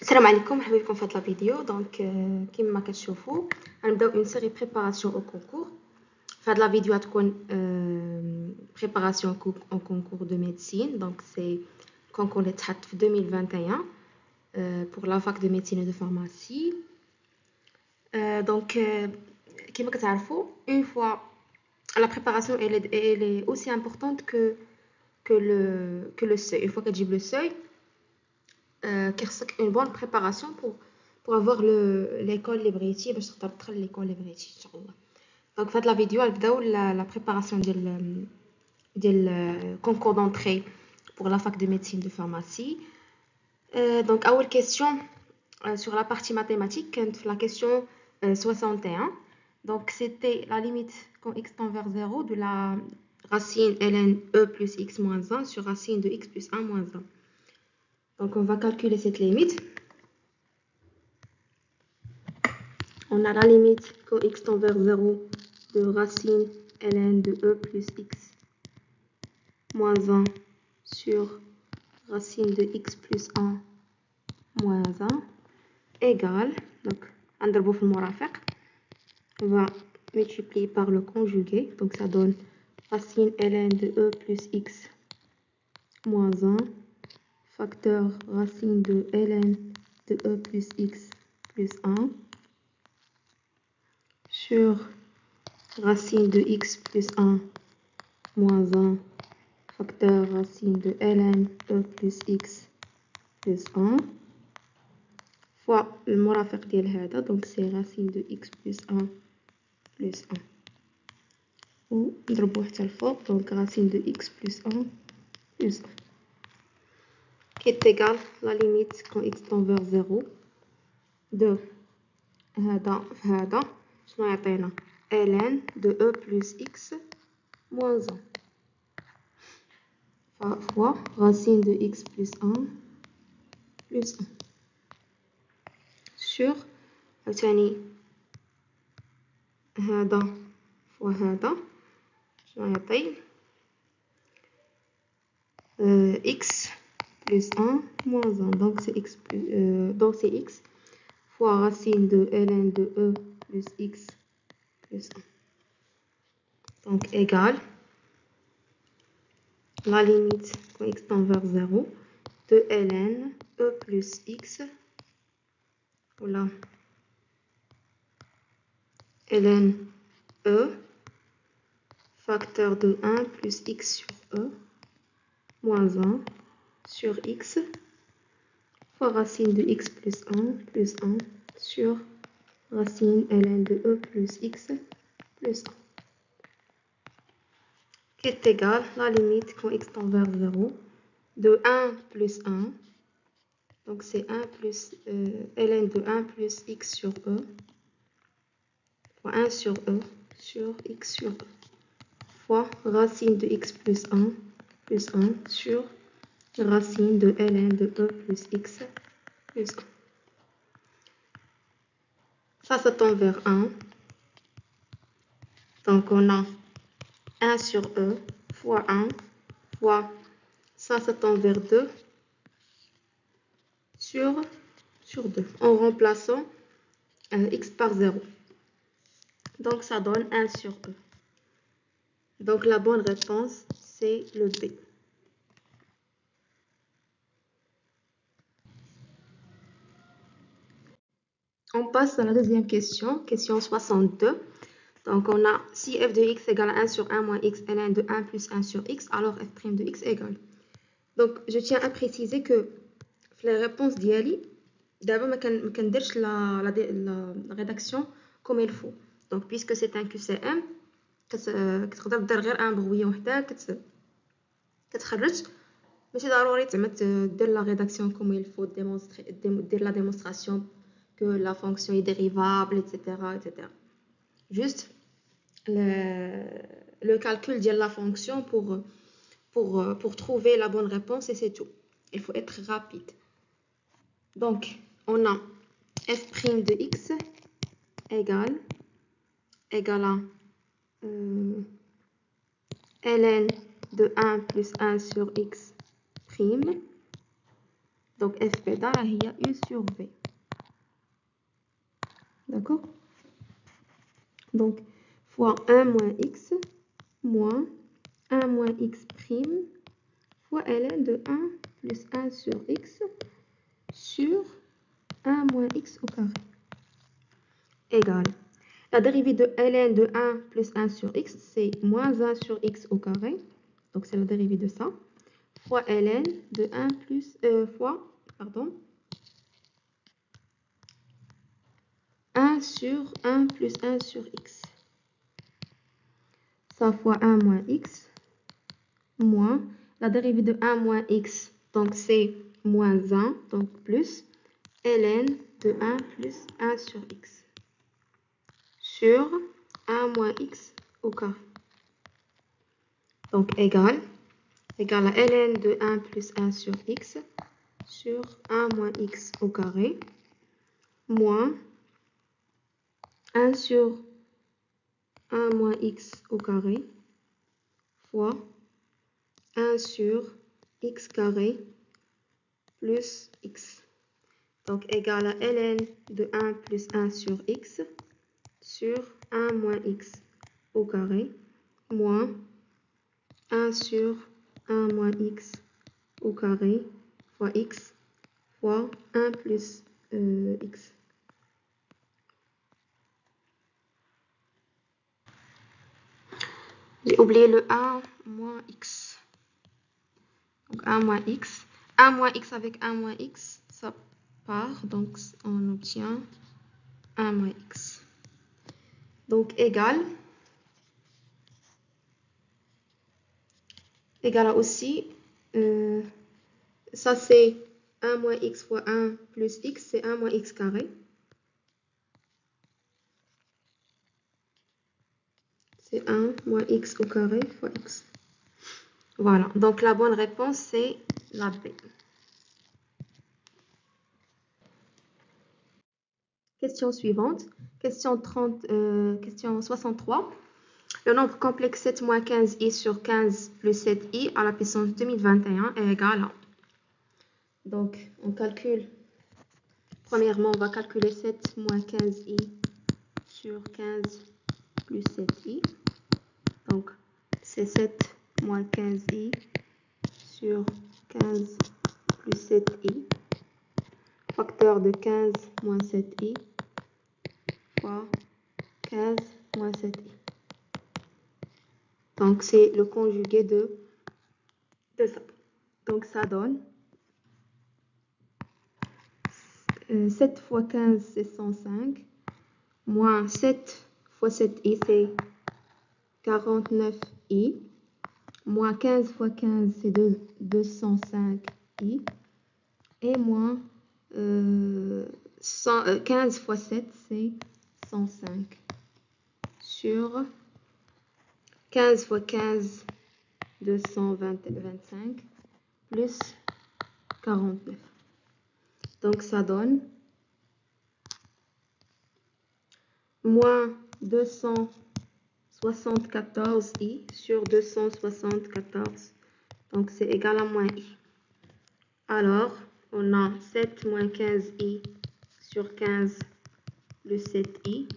السلام عليكم مرحبا بكم في هذا الفيديو. دونك كما كتشوفوا غنبداو اون سيري بريباراسيون او كونكور. في هذا الفيديو غتكون بريباراسيون او كونكور دو ميديسين. دونك سي كونكور اللي تحط في 2021 pour la fac de médecine et de pharmacie. Donc كما كتعرفوا une fois la préparation elle est aussi importante que le seuil. Une fois que tu as le seuil, une bonne préparation pour avoir l'école librairie باش تقدر تدخل l'école librairie ان شاء الله. Donc في هذه la vidéo غنبداو la préparation ديال concours d'entrée pour la fac de médecine de pharmacie. Donc اول question sur la partie mathématique كانت la question 61. Donc c'était la limite quand x tend vers 0 de la racine ln e plus x moins 1 sur racine de x plus 1 moins 1. Donc on va calculer cette limite. On a la limite quand x tend vers 0 de racine ln de e plus x moins 1 sur racine de x plus 1 moins 1 égale, donc نضربو في المرافق, on va multiplier par le conjugué, donc ça donne racine ln de e plus x moins 1 facteur racine de ln de e plus x plus 1 sur racine de x plus 1 moins 1 facteur racine de ln e plus x plus 1 fois المرافق ديال هذا, donc c'est racine de x plus 1 plus 1 و نضربوه حتى الفوق, donc racine de x plus 1 plus 1 qui est égal la limite quand x tend vers 0 de هذا في هذا شنو يعطينا ln de e plus x moins 1 fois racine de x plus 1 plus 1 sur عاوتاني هذا فوا هذا شنو يعطي x plus 1 moins 1, donc c'est x plus donc c'est x fois racine de ln de e plus x plus 1, donc égale la limite quand x tend vers 0 de ln e plus x, voilà, ln e facteur de 1 plus x sur e moins 1 sur x fois racine de x plus 1 sur racine ln de e plus x plus 1 qui est égal la limite quand x tend vers 0 de 1 plus 1, donc c'est 1 plus ln de 1 plus x sur e fois 1 sur e sur x sur e fois racine de x plus 1 sur racine de ln de e plus x plus 1. Ça tend vers 1. Donc on a 1 sur e fois 1 fois ça tend vers 2 sur 2 en remplaçant x par 0. Donc ça donne 1 sur e. Donc la bonne réponse c'est le B. On passe à la deuxième question, question 62. Donc on a si f de x égale à 1 sur 1 moins x ln de 1 plus 1 sur x, alors f' de x égale. Donc je tiens à préciser que les réponses d'Yali, d'abord je ne peux la rédaction comme il faut. Donc puisque c'est un QCM, كتقدر دير غير ان بغويه وحده كتخرج, ماشي ضروري زعما دير لا rédaction comme il faut, دير la démonstration que la fonction est dérivable, etc. Juste le calcul de la fonction pour trouver la bonne réponse et c'est tout. Il faut être rapide. Donc, on a f' de x égale à ln de 1 plus 1 sur x prime Donc f pédale هي u sur v. D'accord? Donc fois 1 moins x moins 1 moins x prime fois ln de 1 plus 1 sur x sur 1 moins x au carré égale la dérivée de ln de 1 plus 1 sur x, c'est moins 1 sur x au carré. Donc c'est la dérivée de ça. Fois ln de 1 plus fois 1 sur 1 plus 1 sur x. Ça fois 1 moins x moins la dérivée de 1 moins x, donc c'est moins 1, donc plus ln de 1 plus 1 sur x sur 1 moins x au carré. Donc égal à ln de 1 plus 1 sur x sur 1 moins x au carré moins 1 sur 1 moins x au carré fois 1 sur x carré plus x. Donc égal à ln de 1 plus 1 sur x sur 1 moins x au carré moins 1 sur 1 moins x au carré fois x fois 1 plus x. J'ai oublié le 1 moins x. Donc 1 moins x. 1 moins x avec 1 moins x, ça part. Donc on obtient 1 moins x. Donc égal à aussi, ça c'est 1 moins x fois 1 plus x, c'est 1 moins x carré. C'est 1 moins x au carré fois x. Voilà, donc la bonne réponse c'est la B. Question suivante, question 63. Le nombre complexe 7 moins 15i sur 15 plus 7i à la puissance 2021 est égal à... Donc, on calcule. Premièrement, on va calculer 7 moins 15i sur 15 plus 7i. Donc, c'est 7 moins 15i sur 15 plus 7i. Facteur de 15 moins 7i fois 15 moins 7i. Donc, c'est le conjugué de ça. Donc, ça donne 7 fois 15, c'est 105. Moins 7 fois 7i, c'est 49i. Moins 15 fois 15, c'est 205i. Et moins 15 fois 7, c'est 105. Sur 15 fois 15, 225, plus 49. Donc, ça donne moins 274i sur 274. Donc, c'est égal à moins i. Alors, on a 7 moins 15i sur 15 plus 7i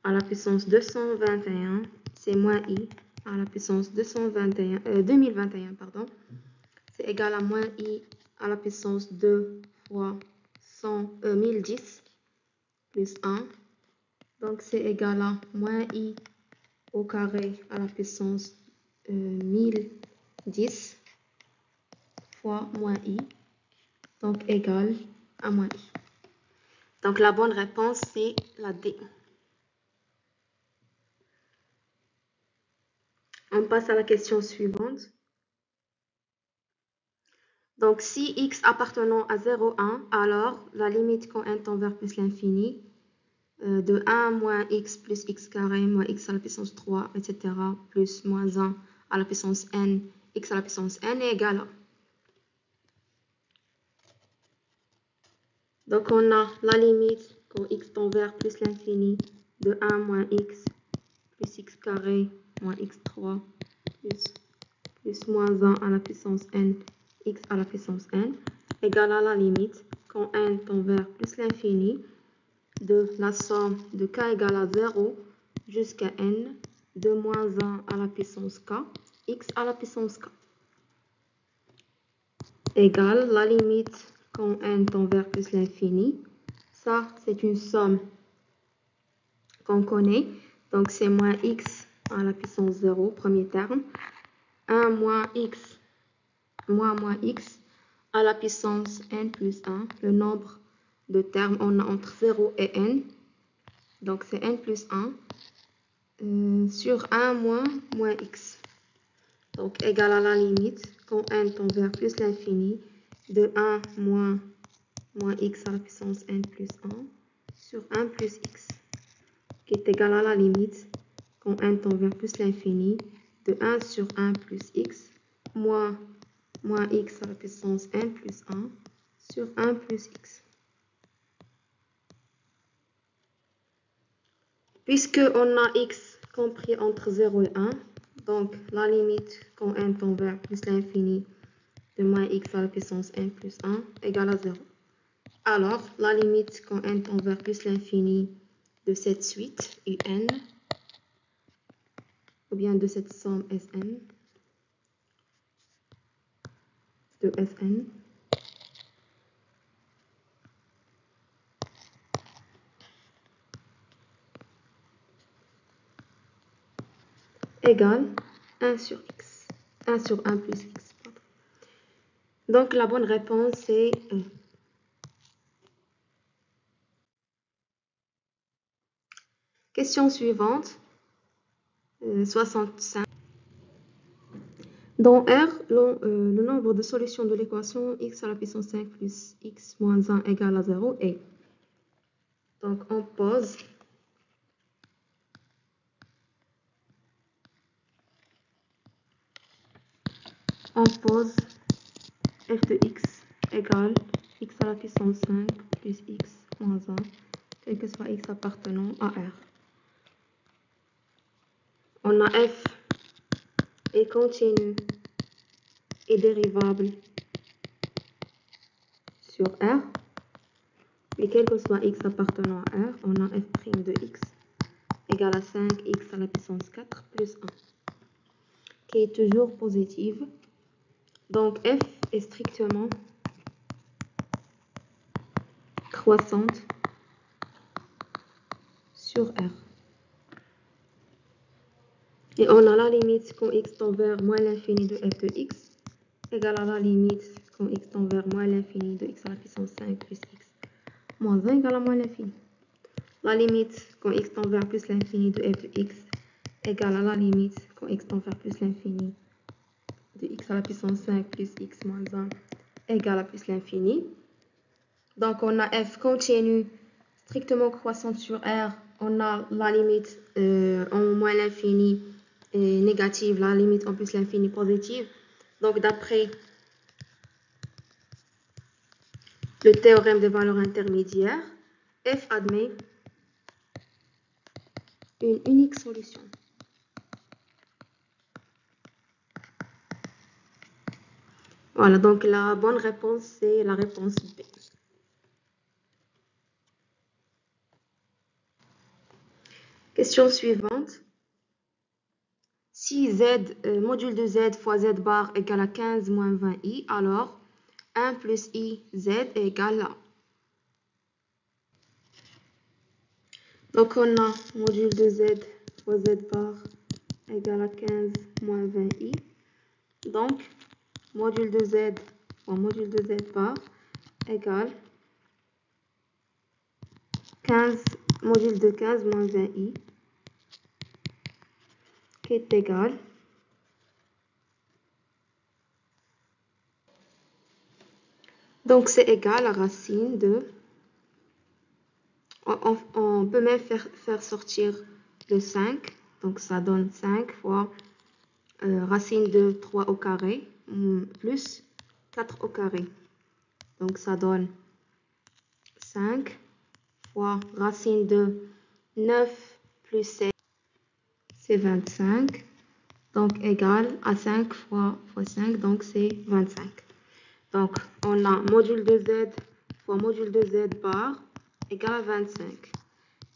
à la puissance 221. C'est moins i à la puissance 2021, pardon. C'est égal à moins i à la puissance 2 fois 1010 plus 1. Donc, c'est égal à moins i au carré à la puissance 1010 fois moins i. Donc, égal à moins i. Donc, la bonne réponse, c'est la D. On passe à la question suivante. Donc, si x appartenant à 0, 1, alors la limite quand n tend vers plus l'infini, de 1 moins x plus x carré moins x à la puissance 3, etc., plus moins 1 à la puissance n, x à la puissance n est égal à. Donc, on a la limite quand x tend vers plus l'infini de 1 moins x plus x carré moins x3 plus moins 1 à la puissance n, x à la puissance n. égale à la limite, quand n tend vers plus l'infini, de la somme de k égale à 0 jusqu'à n de moins 1 à la puissance k, x à la puissance k, égale la limite quand n tend vers plus l'infini. Ça, c'est une somme qu'on connaît. Donc, c'est moins x à la puissance 0, premier terme. 1 moins x, moins x à la puissance n plus 1. Le nombre de termes, on a entre 0 et n. Donc, c'est n plus 1 sur 1 moins x. Donc, égal à la limite, quand n tend vers plus l'infini, de 1 moins x à la puissance n plus 1 sur 1 plus x, qui est égal à la limite, quand n tend vers plus l'infini, de 1 sur 1 plus x, moins x à la puissance n plus 1 sur 1 plus x. Puisque on a x compris entre 0 et 1, donc la limite quand n tend vers plus l'infini de moins x à la puissance n plus 1 égale à 0. Alors, la limite quand n tend vers plus l'infini de cette suite un, ou bien de cette somme Sn, de Sn, égale 1 sur x, 1 sur 1 plus x. Donc, la bonne réponse, c'est 1. Question suivante, 65. Dans R, le nombre de solutions de l'équation x à la puissance 5 plus x moins 1 égale à 0 est. Donc, on pose f de x égale x à la puissance 5 plus x moins 1, quel que soit x appartenant à R. On a f est continu et dérivable sur R. Et quel que soit x appartenant à R, on a f' de x égale à 5x à la puissance 4 plus 1, qui est toujours positive. Donc, f est strictement croissante sur R. Et on a la limite quand x tend vers moins l'infini de f de x égale à la limite quand x tend vers moins l'infini de x à la puissance 5 plus x moins 1 égale à moins l'infini. La limite quand x tend vers plus l'infini de f de x égale à la limite quand x tend vers plus l'infini de x à la puissance 5 plus x moins 1 égale à plus l'infini. Donc, on a f continu strictement croissante sur R. On a la limite en moins l'infini négative, la limite en plus l'infini positive. Donc, d'après le théorème des valeurs intermédiaires, f admet une unique solution. Voilà, donc la bonne réponse, c'est la réponse B. Question suivante. Si z, module de z fois z bar égale à 15 moins 20i, alors 1 plus i z égale à. Donc, on a module de z fois z bar égale à 15 moins 20i. Donc, module de z fois module de z bar égale 15, module de 15 moins 20i, qui est égal donc c'est égal à racine de, on peut même faire sortir le 5, donc ça donne 5 fois racine de 3 au carré plus 4 au carré, donc ça donne 5 fois racine de 9 plus 7, c'est 25, donc égal à 5 fois 5, donc c'est 25. Donc, on a module de z fois module de z bar égale à 25.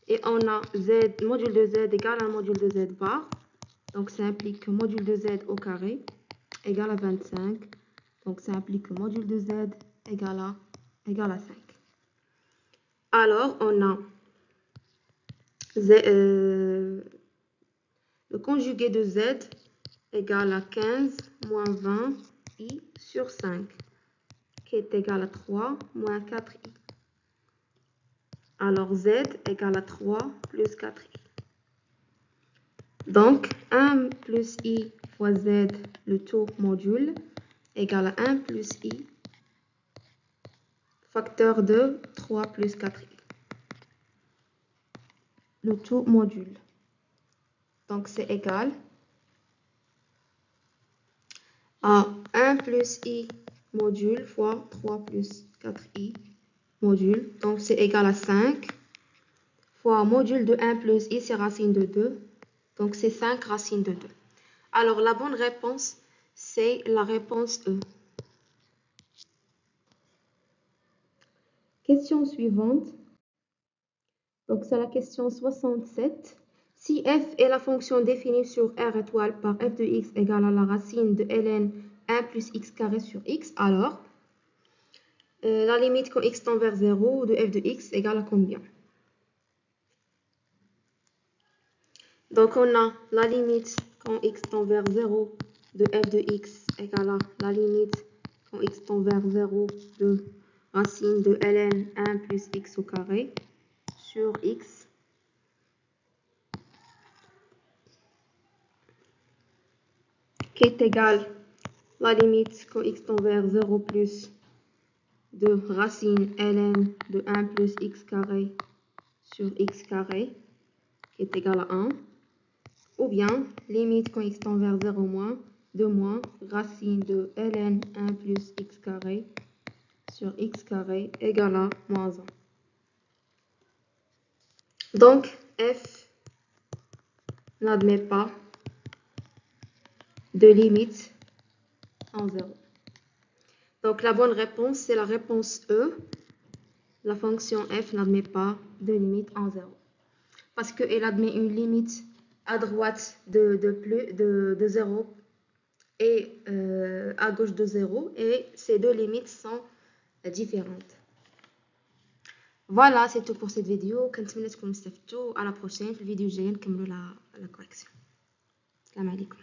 Et on a z, module de z égale à module de z bar. Donc, ça implique que module de z au carré égale à 25. Donc, ça implique que module de z égale à 5. Alors, on a le conjugué de z égale à 15 moins 20 i sur 5, qui est égal à 3 moins 4i. Alors, z égale à 3 plus 4i. Donc, 1 plus i fois z, le tout module, égale à 1 plus i, facteur de 3 plus 4i. Le tout module. Donc, c'est égal à 1 plus i module fois 3 plus 4i module. Donc, c'est égal à 5 fois module de 1 plus i, c'est racine de 2. Donc, c'est 5 racine de 2. Alors, la bonne réponse, c'est la réponse E. Question suivante. Donc, c'est la question 67. Si f est la fonction définie sur R étoile par f de x égale à la racine de ln 1 plus x carré sur x, alors la limite quand x tend vers 0 de f de x égale à combien? Donc, on a la limite quand x tend vers 0 de f de x égale à la limite quand x tend vers 0 de racine de ln 1 plus x au carré sur x qui est égal la limite quand x tend vers 0 plus de racine ln de 1 plus x carré sur x carré qui est égal à 1, ou bien limite quand x tend vers 0 moins de moins racine de ln 1 plus x carré sur x carré égale à moins 1. Donc, f n'admet pas de limite en 0. Donc, la bonne réponse, c'est la réponse E. La fonction f n'admet pas de limite en 0. Parce qu'elle admet une limite à droite de 0 et à gauche de 0. Et ces deux limites sont différentes. Voilà, c'est tout pour cette vidéo. À la prochaine. La vidéo, j'ai la correction. Salam alaikum.